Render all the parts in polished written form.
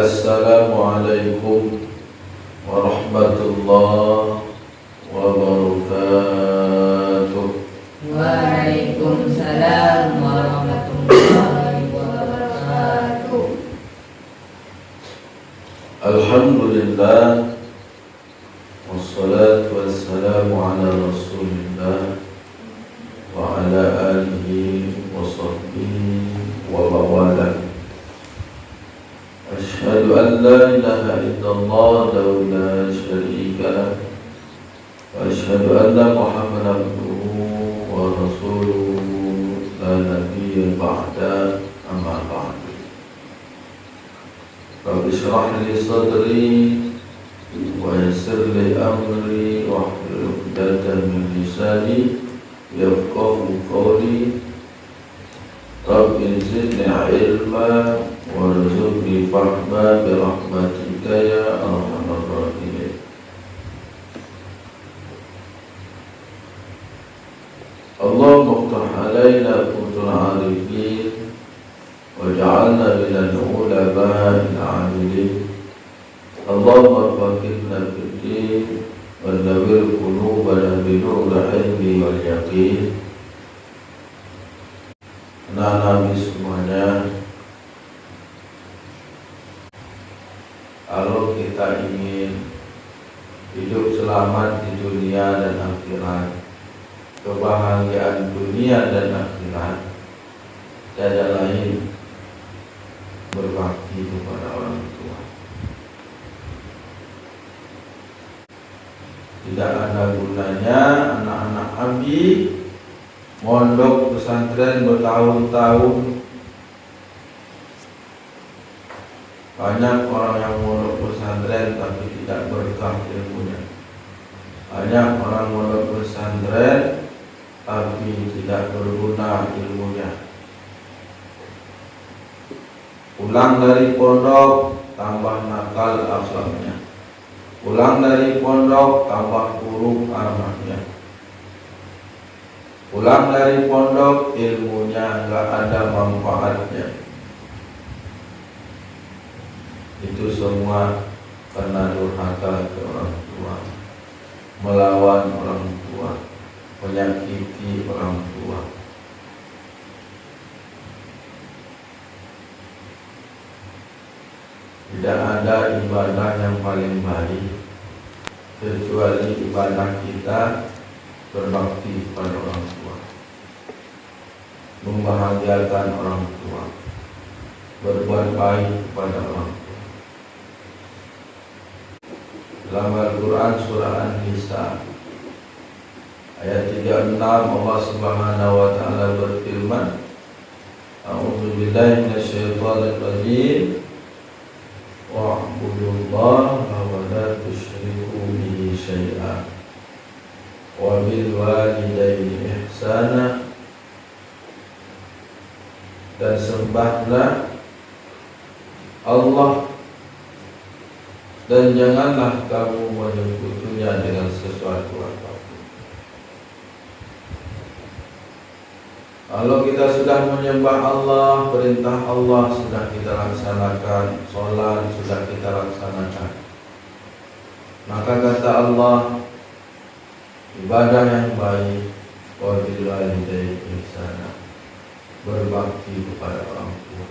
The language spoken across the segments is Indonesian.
Assalamualaikum warahmatullahi wabarakatuh. Waalaikumsalam warahmatullahi wabarakatuh. Alhamdulillah, wassalatu wassalamu ala rasulillah wa ala alihi wa sahbihi wa mawalah. Asyhadu an la ilaha illallah wa la syarika lah, wa asyhadu anna Muhammadan abduhu wa rasuluhu la nabiyya ba'da, amma ba'du. Rabbi shrah li sadri wa yassir li amri wahlul 'uqdatam min lisani yafqahu qawli. Rabbi zidni ilma warzuqni fahma bi rahmatika ya arhamar rahimin. Allahumma iftah alaina futul arifin waj'alna minal ulama'il 'amilin. Allahumma faqihna fid din wa nawwir qulubana bi nuril ilmi wal yaqin. Nabi semuanya, kalau kita ingin hidup selamat di dunia dan akhirat, kebahagiaan dunia dan akhirat, tiada lain berbakti kepada orang tua. Tidak ada gunanya anak-anak Abi mondok pesantren bertahun-tahun. Banyak orang yang mondok pesantren tapi tidak berkah ilmunya. Banyak orang mondok pesantren tapi tidak berguna ilmunya. Pulang dari pondok tambah nakal akhlaknya. Pulang dari pondok tambah buruk akhlaknya. Pulang dari pondok ilmunya enggak ada manfaatnya. Itu semua karena durhaka ke orang tua, melawan orang tua, menyakiti orang tua. Tidak ada ibadah yang paling baik kecuali ibadah kita berbakti pada orang tua, membahagiakan orang tua, berbuat baik kepada orang tua. Dalam Al-Quran surah An-Nisa ayat 36 Allah Subhanahu wa taala berfirman, A'udzubillahi minasyaitonir rajim, wa'budullaha wa la tusyriku bihi syai'an wa bil walidaini ihsana, dan sembahlah Allah dan janganlah kamu menyekutunya dengan sesuatu apapun. Kalau kita sudah menyembah Allah, perintah Allah sudah kita laksanakan, sholat sudah kita laksanakan, maka kata Allah, ibadah yang baik wa bil walidaini ihsana, berbakti kepada orang tua.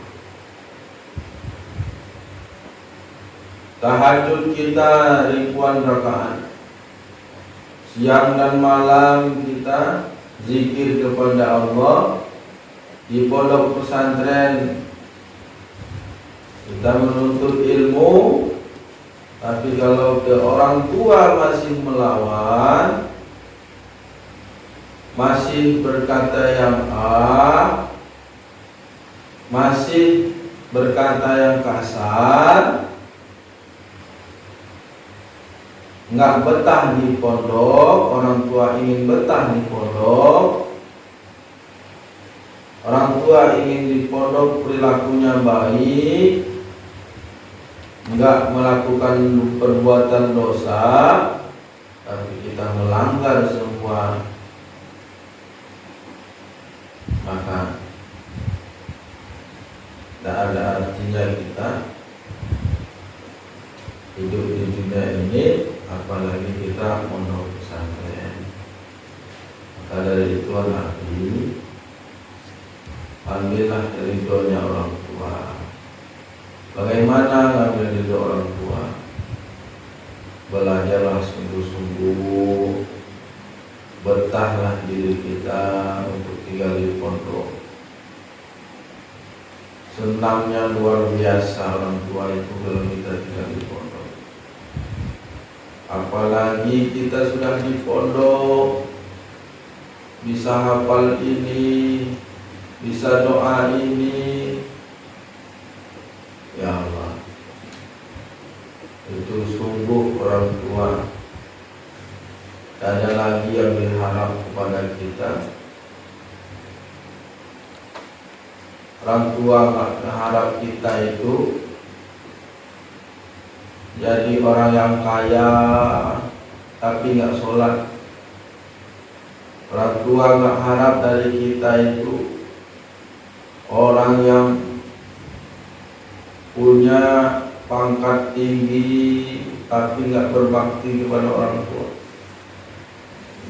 Tahajud kita ribuan rakaat, siang dan malam kita zikir kepada Allah. Di pondok pesantren kita menuntut ilmu, tapi kalau ke orang tua masih melawan, masih berkata yang A, masih berkata yang kasar, nggak betah di pondok. Orang tua ingin betah di pondok, orang tua ingin di pondok perilakunya baik, nggak melakukan perbuatan dosa, tapi kita melanggar semua, maka tidak ada artinya kita hidup di dunia ini, apalagi kita pondok pesantren. Maka dari itu Nabi, ambillah ridhonya orang tua. Bagaimana ngambil ridho orang tua? Belajarlah sungguh-sungguh, betahlah diri kita untuk tinggal di pondok. Senangnya luar biasa orang tua itu kalau kita tinggal di pondok. Apalagi kita sudah di pondok, bisa hafal ini, bisa doa ini, ya Allah, itu sungguh orang tua. Tak ada lagi yang berharap kepada kita. Orang tua berharap kita itu jadi orang yang kaya tapi nggak sholat. Orang tua nggak harap dari kita itu orang yang punya pangkat tinggi tapi nggak berbakti kepada orang tua.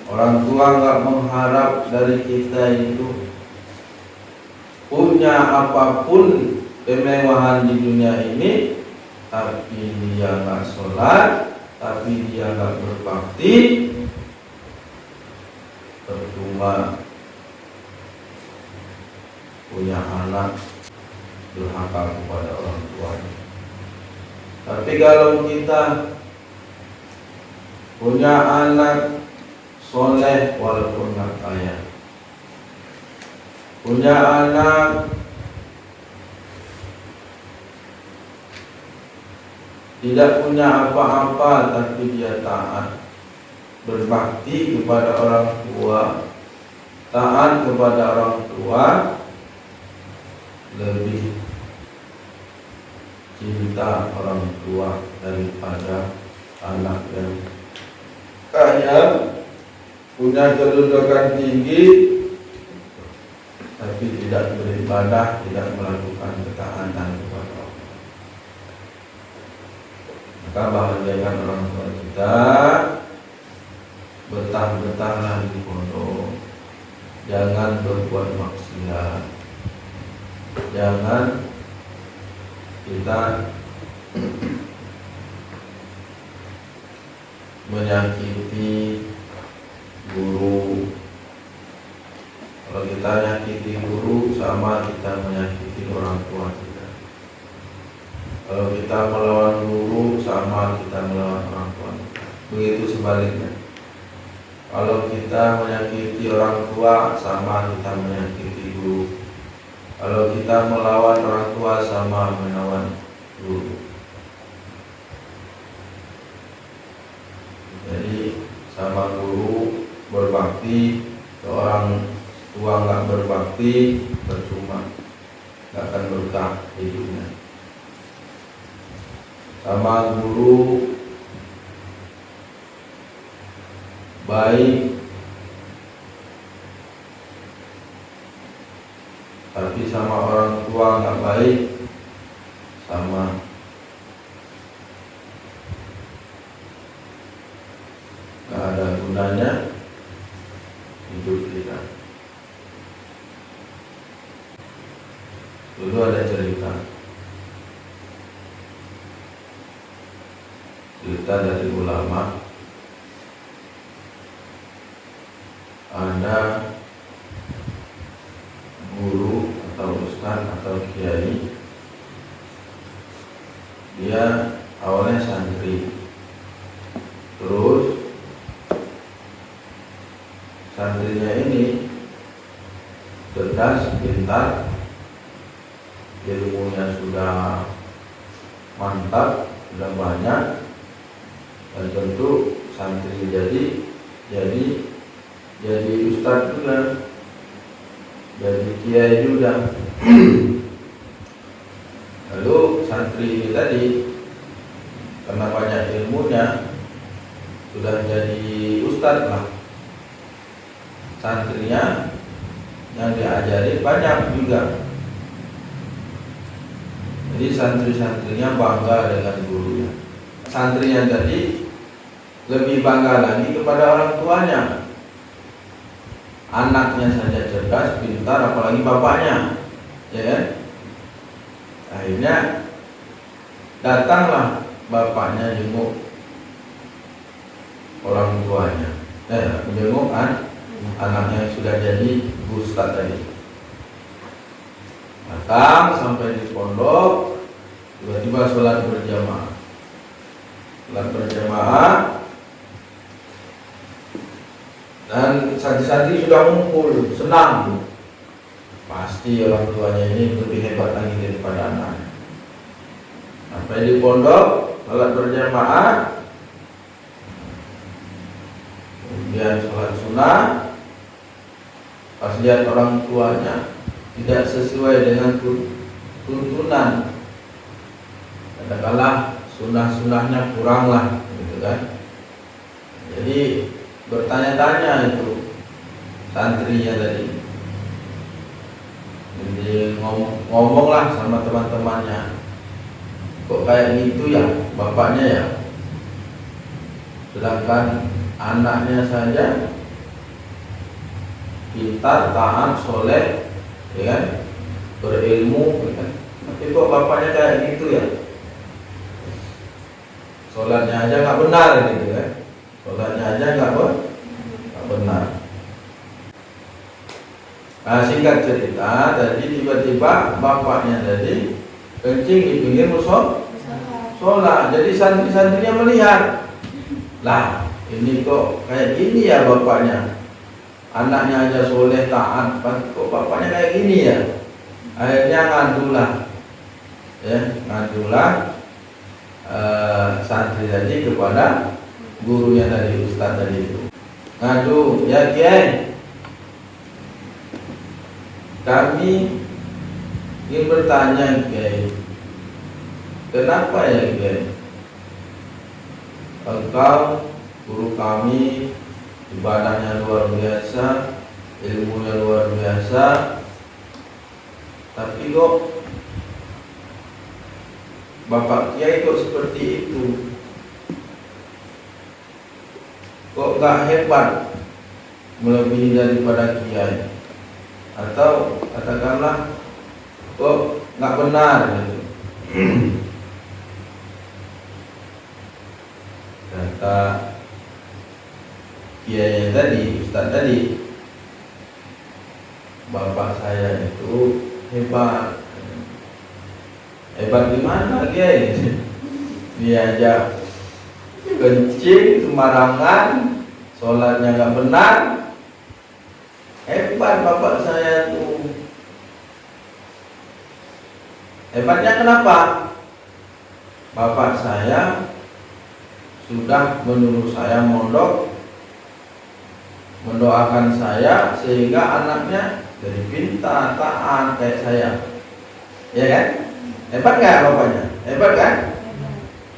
Orang tua nggak mengharap dari kita itu punya apapun kemewahan di dunia ini, tapi dia nggak sholat, tapi dia nggak berbakti, percuma punya anak durhaka kepada orang tuanya. Tapi kalau kita punya anak soleh walaupun nggak kaya, punya anak tidak punya apa-apa tapi dia taat, berbakti kepada orang tua, taat kepada orang tua, lebih cinta orang tua daripada anak yang kaya, punya kedudukan tinggi, tapi tidak beribadah, tidak melakukan ketaatan kepada Allah. Maka bahagiakan orang tua kita, betah-betahlah di pondok, jangan berbuat maksiat, jangan kita menyakiti guru. Kalau kita menyakiti guru, sama kita menyakiti orang tua kita. Kalau kita melawan guru, sama kita melawan orang tua kita. Begitu sebaliknya. Kalau kita menyakiti orang tua, sama kita menyakiti guru. Kalau kita melawan orang tua, sama melawan guru. Jadi sama guru berbakti, seorang tua nggak berbakti, percuma, nggak akan berkah hidupnya. Sama guru baik, tapi sama orang tua nggak baik, sama. Nggak ada gunanya hidup kita. Dulu ada cerita dari ulama. Ada guru atau ustaz atau kiai, dia awalnya santri, terus santrinya ini cerdas, pintar, ilmunya sudah mantap, sudah banyak, dan tentu santri jadi ustaz juga, jadi kiai juga. Lalu santri ini tadi karena banyak ilmunya sudah jadi ustaz lah. Santrinya yang diajari banyak juga. Jadi santri-santrinya bangga dengan gurunya. santrinya tadi lebih bangga lagi kepada orang tuanya. Anaknya saja cerdas, pintar, apalagi bapaknya, ya kan? Akhirnya datanglah bapaknya jenguk orang tuanya, menjenguk anaknya yang sudah jadi ustaz tadi. Datang sampai di pondok, tiba-tiba sholat berjamaah. Sholat berjamaah, dan santri-santri sudah ngumpul, senang. Pasti orang tuanya ini lebih hebat lagi daripada anaknya. Sampai di pondok, sholat berjamaah, kemudian sholat sunnah. Pas lihat orang tuanya tidak sesuai dengan tuntunan, katakanlah sunnah-sunnahnya kurang lah, gitu kan. Jadi bertanya-tanya itu santrinya tadi. Jadi ngomonglah sama teman-temannya, kok kayak gitu ya bapaknya ya, sedangkan anaknya saja pintar, taat, soleh, ya kan, berilmu, ya kan? Tapi kok bapaknya kayak gitu ya, sholatnya aja nggak benar, gitu kan? Sholatnya aja nggak benar. Nah, singkat cerita, tadi tiba-tiba bapaknya tadi kencing di pinggir musola. Jadi santri-santrinya melihat, lah ini kok kayak gini ya bapaknya, anaknya aja soleh taat, kok bapaknya kayak gini ya. Akhirnya ngadulah santri tadi kepada gurunya tadi, ustaz tadi itu. Ngadu, ya Kiai, kami ingin bertanya Kiai, kenapa ya Kiai, engkau guru kami, ibadahnya luar biasa, ilmunya luar biasa, tapi kok Bapak Kiai kok seperti itu? Kok gak hebat melebihi daripada Kiai? Atau katakanlah kok gak benar gitu. Kata Kiai tadi, ustaz tadi, bapak saya itu hebat. Hebat gimana Kiai? Dia aja kencing sembarangan, sholatnya nggak benar. Hebat bapak saya tuh. Hebatnya kenapa? Bapak saya sudah menyuruh saya mondok, mendoakan saya sehingga anaknya jadi pintar, taat kayak saya. Ya kan? Hebat nggak bapaknya? Hebat kan?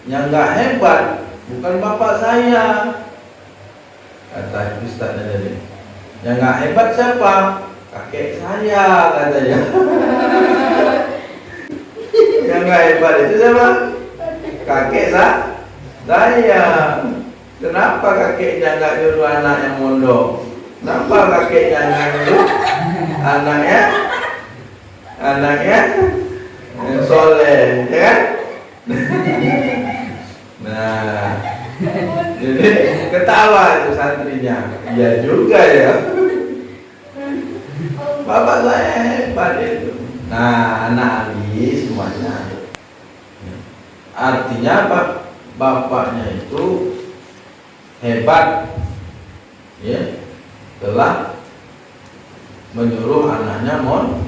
Yang nggak hebat bukan bapak saya, kata ustaznya tadi. Yang nggak hebat siapa? Kakek saya, katanya. Yang nggak hebat itu siapa? Kakek saya. Kenapa kakeknya nggak nyuruh anaknya mondok? Kenapa kakeknya nggak nyuruh anaknya soleh, ya kan? Nah, jadi ketawa itu santrinya. Iya juga ya, bapak saya hebat itu. Nah, anak Ali semuanya. Artinya apa? Bapaknya itu hebat, ya, telah menyuruh anaknya mondok.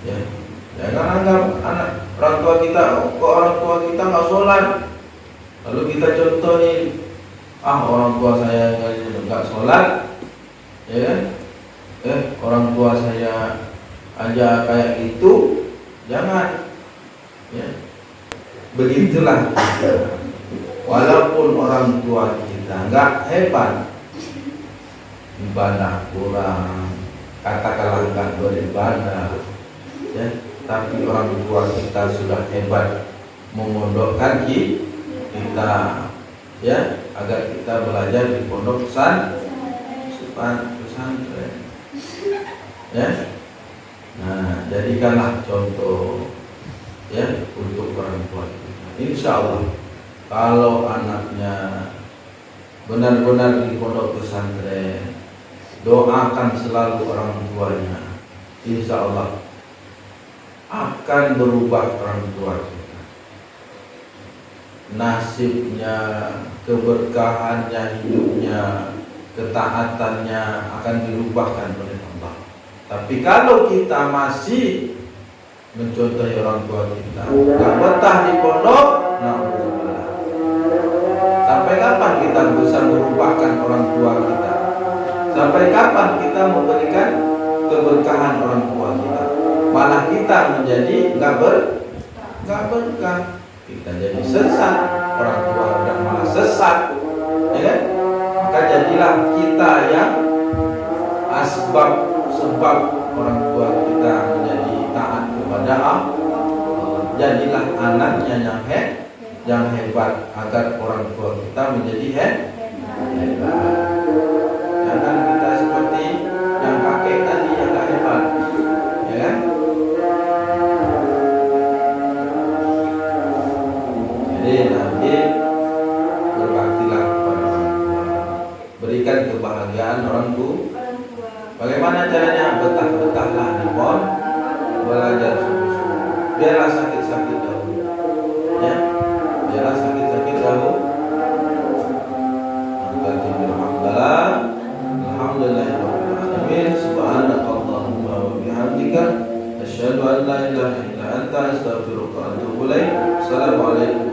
Ya, jangan anggap orang tua kita, kok orang tua kita nggak sholat, lalu kita contohin, orang tua saya nggak sholat, ya kan? Orang tua saya aja kayak gitu, jangan, ya. Begitulah. Walaupun orang tua kita nggak hebat, ibadah kurang, katakanlah nggak beribadah, ya, tapi orang tua kita sudah hebat memondokkan kita, ya, agar kita belajar di pondok pesantren, ya. Nah, jadikanlah contoh, ya, untuk orang tua kita. Insya Allah, kalau anaknya benar-benar di pondok pesantren, doakan selalu orang tuanya. Insya Allah akan berubah orang tua kita. Nasibnya, keberkahannya, hidupnya, ketaatannya akan dirubahkan oleh Allah. Tapi kalau kita masih mencontohi orang tua kita, gak betah di pondok, na'udzubillah. Sampai kapan kita bisa merubahkan orang tua kita? Sampai kapan kita memberikan keberkahan orang tua kita? Malah kita menjadi gak berkah. Kita jadi sesat, orang tua udah malah sesat, ya kan? Maka jadilah kita yang sebab orang tua kita menjadi taat kepada Allah. Jadilah anaknya yang hebat, agar orang tua kita menjadi hebat. Jangan kita seperti yang kakek tadi yang gak hebat, ya kan? Jadi nanti berbaktilah kepada orang tua, berikan kebahagiaan orang tua. Bagaimana caranya? Betah-betahlah di pondok, belajar sungguh-sungguh. Biarlah sakit-sakit dahulu, ya. Biarlah sakit-sakit dahulu. Alhamdulillah, subhanakallahumma wa bihamdika, asyhadu an la ilaha illa anta, astaghfiruka wa atubu ilaik. Assalamualaikum